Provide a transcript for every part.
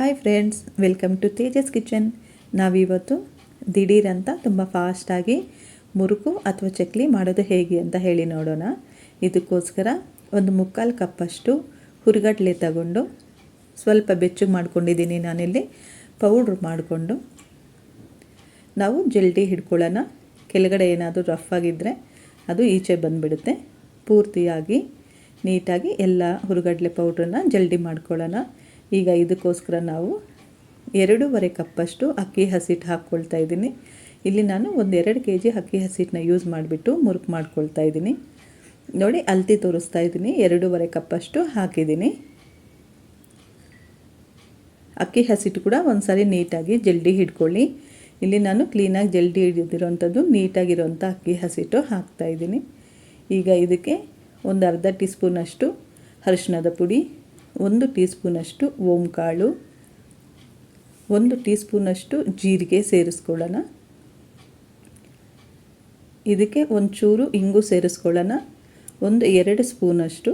Hi friends, welcome to Tejas kitchen. ನಾವಿವತ್ತು ದಿಢೀರಂತ ತುಂಬ ಫಾಸ್ಟಾಗಿ ಮುರುಕು ಅಥವಾ ಚಕ್ಲಿ ಮಾಡೋದು ಹೇಗೆ ಅಂತ ಹೇಳಿ ನೋಡೋಣ. ಇದಕ್ಕೋಸ್ಕರ ಒಂದು 3/4 ಕಪ್ಪಷ್ಟು ಹುರಿಗಡಲೆ ತಗೊಂಡು ಸ್ವಲ್ಪ ಬೆಚ್ಚಗೆ ಮಾಡ್ಕೊಂಡಿದ್ದೀನಿ. ನಾನಿಲ್ಲಿ ಪೌಡ್ರ್ ಮಾಡಿಕೊಂಡು ನಾವು ಜಲ್ದಿ ಹಿಡ್ಕೊಳ್ಳೋಣ. ಕೆಳಗಡೆ ಏನಾದರೂ ರಫ್ ಆಗಿದ್ದರೆ ಅದು ಈಚೆ ಬಂದುಬಿಡುತ್ತೆ. ಪೂರ್ತಿಯಾಗಿ ನೀಟಾಗಿ ಎಲ್ಲ ಹುರಿಗಡಲೆ ಪೌಡ್ರನ್ನ ಜಲ್ದಿ ಮಾಡ್ಕೊಳ್ಳೋಣ. ಈಗ ಇದಕ್ಕೋಸ್ಕರ ನಾವು 2.5 ಕಪ್ಪಷ್ಟು ಅಕ್ಕಿ ಹಸಿಟ್ಟು ಹಾಕ್ಕೊಳ್ತಾ ಇದ್ದೀನಿ. ಇಲ್ಲಿ ನಾನು 2 kg ಅಕ್ಕಿ ಹಸಿಟ್ಟನ್ನ ಯೂಸ್ ಮಾಡಿಬಿಟ್ಟು ಮುರುಕು ಮಾಡ್ಕೊಳ್ತಾ ಇದ್ದೀನಿ. ನೋಡಿ, ಅಳತೆ ತೋರಿಸ್ತಾ ಇದ್ದೀನಿ. 2.5 ಕಪ್ಪಷ್ಟು ಹಾಕಿದ್ದೀನಿ. ಅಕ್ಕಿ ಹಸಿಟ್ಟು ಕೂಡ ಒಂದು ಸಾರಿ ನೀಟಾಗಿ ಜಲ್ದಿ ಹಿಡ್ಕೊಳ್ಳಿ. ಇಲ್ಲಿ ನಾನು ಕ್ಲೀನಾಗಿ ಜಲ್ದಿ ಹಿಡಿದಿರೋಂಥದ್ದು ನೀಟಾಗಿರೋಂಥ ಅಕ್ಕಿ ಹಸಿಟ್ಟು ಹಾಕ್ತಾಯಿದ್ದೀನಿ. ಈಗ ಇದಕ್ಕೆ ಒಂದು ಅರ್ಧ ಟೀ ಸ್ಪೂನಷ್ಟು ಅರಿಶಿಣದ ಪುಡಿ, 1 ಟೀ ಸ್ಪೂನಷ್ಟು ಓಂ ಕಾಳು, 1 ಟೀ ಸ್ಪೂನಷ್ಟು ಜೀರಿಗೆ ಸೇರಿಸ್ಕೊಳ್ಳೋಣ. ಇದಕ್ಕೆ ಒಂಚೂರು ಇಂಗು ಸೇರಿಸ್ಕೊಳ್ಳೋಣ. 2 ಸ್ಪೂನಷ್ಟು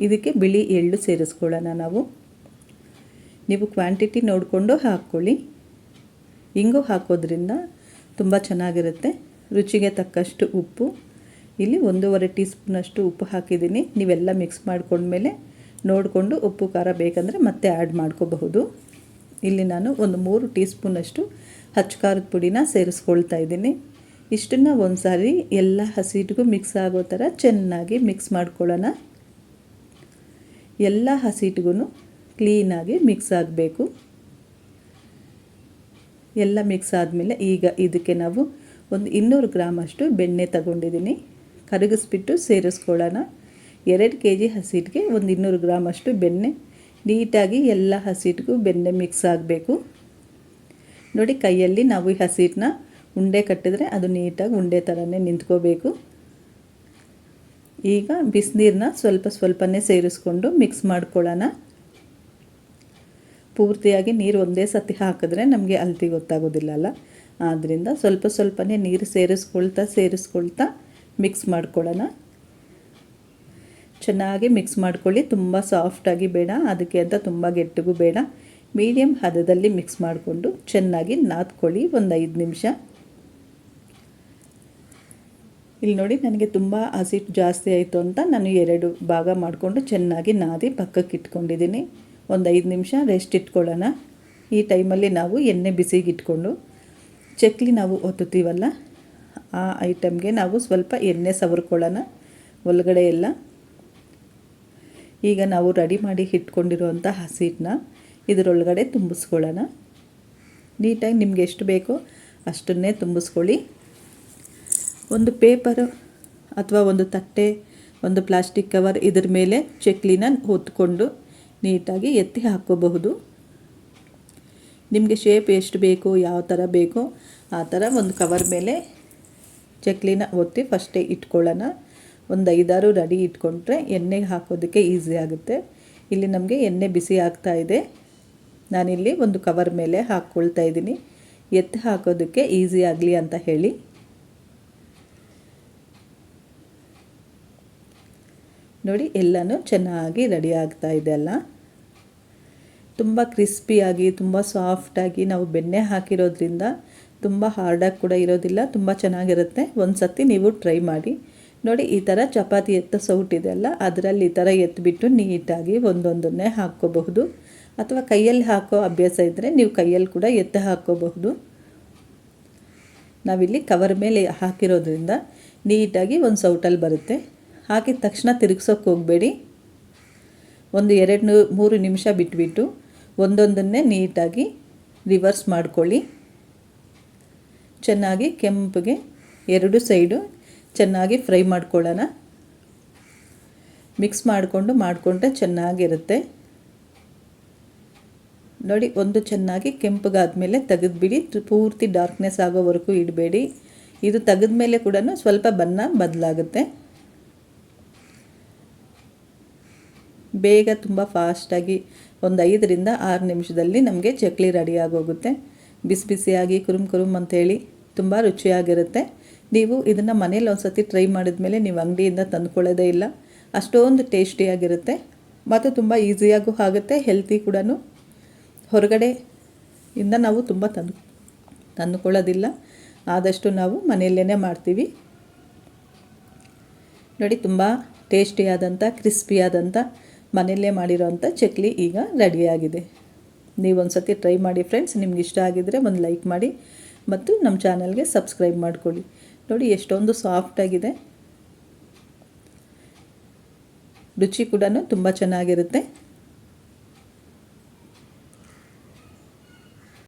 ಇದಕ್ಕೆ ಬಿಳಿ ಎಳ್ಳು ಸೇರಿಸ್ಕೊಳ್ಳೋಣ. ನೀವು ಕ್ವಾಂಟಿಟಿ ನೋಡಿಕೊಂಡು ಹಾಕ್ಕೊಳ್ಳಿ. ಇಂಗು ಹಾಕೋದ್ರಿಂದ ತುಂಬ ಚೆನ್ನಾಗಿರುತ್ತೆ. ರುಚಿಗೆ ತಕ್ಕಷ್ಟು ಉಪ್ಪು, ಇಲ್ಲಿ 1.5 ಟೀ ಸ್ಪೂನಷ್ಟು ಉಪ್ಪು ಹಾಕಿದ್ದೀನಿ. ನೀವೆಲ್ಲ ಮಿಕ್ಸ್ ಮಾಡ್ಕೊಂಡ್ಮೇಲೆ ನೋಡಿಕೊಂಡು ಉಪ್ಪು ಖಾರ ಬೇಕಂದರೆ ಮತ್ತೆ ಆ್ಯಡ್ ಮಾಡ್ಕೋಬಹುದು. ಇಲ್ಲಿ ನಾನು 3 ಟೀ ಸ್ಪೂನಷ್ಟು ಹಚ್ಚ ಖಾರದ ಪುಡಿನ ಸೇರಿಸ್ಕೊಳ್ತಾ ಇದ್ದೀನಿ. ಇಷ್ಟನ್ನು ಒಂದು ಸಾರಿ ಎಲ್ಲ ಹಸಿಟ್ಟಿಗೂ ಮಿಕ್ಸ್ ಆಗೋ ಥರ ಚೆನ್ನಾಗಿ ಮಿಕ್ಸ್ ಮಾಡ್ಕೊಳ್ಳೋಣ. ಎಲ್ಲ ಹಸಿಟ್ಟಿಗೂ ಕ್ಲೀನಾಗಿ ಮಿಕ್ಸ್ ಆಗಬೇಕು. ಎಲ್ಲ ಮಿಕ್ಸ್ ಆದಮೇಲೆ ಈಗ ಇದಕ್ಕೆ ನಾವು 200 ಗ್ರಾಮಷ್ಟು ಬೆಣ್ಣೆ ತಗೊಂಡಿದ್ದೀನಿ. ಕರಗಿಸ್ಬಿಟ್ಟು ಸೇರಿಸ್ಕೊಳ್ಳೋಣ. 2 kg ಹಸಿಟ್ಟಿಗೆ 200 ಗ್ರಾಮಷ್ಟು ಬೆಣ್ಣೆ. ನೀಟಾಗಿ ಎಲ್ಲ ಹಸಿಟ್ಟಿಗೂ ಬೆಣ್ಣೆ ಮಿಕ್ಸ್ ಆಗಬೇಕು. ನೋಡಿ, ಕೈಯಲ್ಲಿ ನಾವು ಈ ಹಸಿಟ್ಟನ್ನ ಉಂಡೆ ಕಟ್ಟಿದ್ರೆ ಅದು ನೀಟಾಗಿ ಉಂಡೆ ಥರನೇ ನಿಂತ್ಕೋಬೇಕು. ಈಗ ಬಿಸಿನೀರನ್ನ ಸ್ವಲ್ಪನೇ ಸೇರಿಸ್ಕೊಂಡು ಮಿಕ್ಸ್ ಮಾಡ್ಕೊಳ್ಳೋಣ. ಪೂರ್ತಿಯಾಗಿ ನೀರು ಒಂದೇ ಸತಿ ಹಾಕಿದ್ರೆ ನಮಗೆ ಅಳತೆ ಗೊತ್ತಾಗೋದಿಲ್ಲ. ಆದ್ದರಿಂದ ಸ್ವಲ್ಪನೇ ನೀರು ಸೇರಿಸ್ಕೊಳ್ತಾ ಮಿಕ್ಸ್ ಮಾಡ್ಕೊಳ್ಳೋಣ. ಚೆನ್ನಾಗಿ ಮಿಕ್ಸ್ ಮಾಡ್ಕೊಳ್ಳಿ. ತುಂಬ ಸಾಫ್ಟಾಗಿ ಬೇಡ, ಅದಕ್ಕೆ ಅಂತ ತುಂಬ ಗಟ್ಟಿಗೂ ಬೇಡ. ಮೀಡಿಯಮ್ ಹದದಲ್ಲಿ ಮಿಕ್ಸ್ ಮಾಡಿಕೊಂಡು ಚೆನ್ನಾಗಿ ನಾದ್ಕೊಳ್ಳಿ 5 ನಿಮಿಷ. ಇಲ್ಲಿ ನೋಡಿ, ನನಗೆ ತುಂಬ ಹಸಿಟ್ಟು ಜಾಸ್ತಿ ಆಯಿತು ಅಂತ ನಾನು 2 ಭಾಗ ಮಾಡಿಕೊಂಡು ಚೆನ್ನಾಗಿ ನಾದಿ ಪಕ್ಕಕ್ಕೆ ಇಟ್ಕೊಂಡಿದ್ದೀನಿ. 5 ನಿಮಿಷ ರೆಸ್ಟ್ ಇಟ್ಕೊಳ್ಳೋಣ. ಈ ಟೈಮಲ್ಲಿ ನಾವು ಎಣ್ಣೆ ಬಿಸಿಗೆ ಇಟ್ಕೊಂಡು ಚಕ್ಲಿ ನಾವು ಒತ್ತುತ್ತೀವಲ್ಲ, ಆ ಐಟಮ್ಗೆ ನಾವು ಸ್ವಲ್ಪ ಎಣ್ಣೆ ಸವರ್ಕೊಳ್ಳೋಣ ಒಳಗಡೆ ಎಲ್ಲ. ಈಗ ನಾವು ರೆಡಿ ಮಾಡಿ ಇಟ್ಕೊಂಡಿರುವಂಥ ಹಸಿಟ್ಟನ್ನ ಇದರೊಳಗಡೆ ತುಂಬಿಸ್ಕೊಳ್ಳೋಣ. ನೀಟಾಗಿ ನಿಮಗೆ ಎಷ್ಟು ಬೇಕೋ ಅಷ್ಟನ್ನೇ ತುಂಬಿಸ್ಕೊಳ್ಳಿ. ಒಂದು ಪೇಪರು ಅಥವಾ ಒಂದು ತಟ್ಟೆ, ಒಂದು ಪ್ಲಾಸ್ಟಿಕ್ ಕವರ್ ಇದ್ರ ಮೇಲೆ ಚಕ್ಲಿನ ಹೊತ್ಕೊಂಡು ನೀಟಾಗಿ ಎತ್ತಿ ಹಾಕ್ಕೋಬಹುದು. ನಿಮಗೆ ಶೇಪ್ ಎಷ್ಟು ಬೇಕೋ, ಯಾವ ಥರ ಬೇಕೋ ಆ ಥರ ಒಂದು ಕವರ್ ಮೇಲೆ ಚಕ್ಲಿನ ಒತ್ತಿ ಫಸ್ಟೇ ಇಟ್ಕೊಳ್ಳೋಣ. 5-6 ರೆಡಿ ಇಟ್ಕೊಂಡ್ರೆ ಎಣ್ಣೆಗೆ ಹಾಕೋದಕ್ಕೆ ಈಸಿ ಆಗುತ್ತೆ. ಇಲ್ಲಿ ನಮಗೆ ಎಣ್ಣೆ ಬಿಸಿ ಆಗ್ತಾ ಇದೆ. ನಾನಿಲ್ಲಿ ಒಂದು ಕವರ್ ಮೇಲೆ ಹಾಕ್ಕೊಳ್ತಾ ಇದ್ದೀನಿ, ಎತ್ತಿ ಹಾಕೋದಕ್ಕೆ ಈಸಿ ಆಗಲಿ ಅಂತ ಹೇಳಿ. ನೋಡಿ, ಎಲ್ಲನೂ ಚೆನ್ನಾಗಿ ರೆಡಿ ಆಗ್ತಾ ಇದೆ ಅಲ್ಲ. ತುಂಬ ಕ್ರಿಸ್ಪಿಯಾಗಿ, ತುಂಬ ಸಾಫ್ಟಾಗಿ, ನಾವು ಬೆಣ್ಣೆ ಹಾಕಿರೋದ್ರಿಂದ ತುಂಬ ಹಾರ್ಡಾಗಿ ಕೂಡ ಇರೋದಿಲ್ಲ, ತುಂಬ ಚೆನ್ನಾಗಿರುತ್ತೆ. ಒಂದು ಸತಿ ನೀವು ಟ್ರೈ ಮಾಡಿ ನೋಡಿ. ಈ ಥರ ಚಪಾತಿ ಎತ್ತ ಸೌಟಿದೆ ಅಲ್ಲ, ಅದರಲ್ಲಿ ಈ ಥರ ಎತ್ತಿಬಿಟ್ಟು ನೀಟಾಗಿ ಒಂದೊಂದನ್ನೇ ಹಾಕ್ಕೋಬಹುದು. ಅಥವಾ ಕೈಯಲ್ಲಿ ಹಾಕೋ ಅಭ್ಯಾಸ ಇದ್ದರೆ ನೀವು ಕೈಯಲ್ಲಿ ಕೂಡ ಎತ್ತ ಹಾಕ್ಕೋಬಹುದು. ನಾವಿಲ್ಲಿ ಕವರ್ ಮೇಲೆ ಹಾಕಿರೋದ್ರಿಂದ ನೀಟಾಗಿ ಒಂದು ಸೌಟಲ್ಲಿ ಬರುತ್ತೆ. ಹಾಕಿದ ತಕ್ಷಣ ತಿರುಗ್ಸೋಕ್ಕೆ ಹೋಗಬೇಡಿ. 2-3 ನಿಮಿಷ ಬಿಟ್ಬಿಟ್ಟು ಒಂದೊಂದನ್ನೇ ನೀಟಾಗಿ ರಿವರ್ಸ್ ಮಾಡ್ಕೊಳ್ಳಿ. ಚೆನ್ನಾಗಿ ಕೆಂಪಗೆ 2 ಸೈಡು ಚೆನ್ನಾಗಿ ಫ್ರೈ ಮಾಡ್ಕೊಳ್ಳೋಣ. ಮಿಕ್ಸ್ ಮಾಡಿಕೊಂಡ್ರೆ ಚೆನ್ನಾಗಿರುತ್ತೆ. ನೋಡಿ, ಒಂದು ಚೆನ್ನಾಗಿ ಕೆಂಪಗಾದ್ಮೇಲೆ ತೆಗೆದುಬಿಡಿ. ಪೂರ್ತಿ ಡಾರ್ಕ್ನೆಸ್ ಆಗೋವರೆಗೂ ಇಡಬೇಡಿ. ಇದು ತೆಗೆದ ಮೇಲೆ ಕೂಡ ಸ್ವಲ್ಪ ಬಣ್ಣ ಬದಲಾಗುತ್ತೆ. ಬೇಗ ತುಂಬ ಫಾಸ್ಟಾಗಿ 5-6 ನಿಮಿಷದಲ್ಲಿ ನಮಗೆ ಚಕ್ಲಿ ರೆಡಿ ಆಗೋಗುತ್ತೆ. ಬಿಸಿಯಾಗಿ ಕುರುಮ್ ಅಂತೇಳಿ ತುಂಬ ರುಚಿಯಾಗಿರುತ್ತೆ. ನೀವು ಇದನ್ನು ಮನೇಲಿ ಒಂದು ಸತಿ ಟ್ರೈ ಮಾಡಿದ್ಮೇಲೆ ನೀವು ಅಂಗಡಿಯಿಂದ ತಂದುಕೊಳ್ಳೋದೇ ಇಲ್ಲ. ಅಷ್ಟೊಂದು ಟೇಸ್ಟಿಯಾಗಿರುತ್ತೆ ಮತ್ತು ತುಂಬ ಈಸಿಯಾಗೂ ಆಗುತ್ತೆ, ಹೆಲ್ತಿ ಕೂಡ. ಹೊರಗಡೆಯಿಂದ ನಾವು ತುಂಬ ತಂದುಕೊಳ್ಳೋದಿಲ್ಲ, ಆದಷ್ಟು ನಾವು ಮನೆಯಲ್ಲೇ ಮಾಡ್ತೀವಿ. ನೋಡಿ, ತುಂಬ ಟೇಸ್ಟಿಯಾದಂಥ ಕ್ರಿಸ್ಪಿಯಾದಂಥ ಮನೆಯಲ್ಲೇ ಮಾಡಿರೋವಂಥ ಚಕ್ಲಿ ಈಗ ರೆಡಿಯಾಗಿದೆ. ನೀವೊಂದು ಸತಿ ಟ್ರೈ ಮಾಡಿ ಫ್ರೆಂಡ್ಸ್. ನಿಮ್ಗೆ ಇಷ್ಟ ಆಗಿದ್ದರೆ ಒಂದು ಲೈಕ್ ಮಾಡಿ ಮತ್ತು ನಮ್ಮ ಚಾನಲ್ಗೆ ಸಬ್ಸ್ಕ್ರೈಬ್ ಮಾಡ್ಕೊಳ್ಳಿ. ನೋಡಿ ಎಷ್ಟೊಂದು ಸಾಫ್ಟಾಗಿದೆ, ರುಚಿ ಕೂಡ ತುಂಬ ಚೆನ್ನಾಗಿರುತ್ತೆ.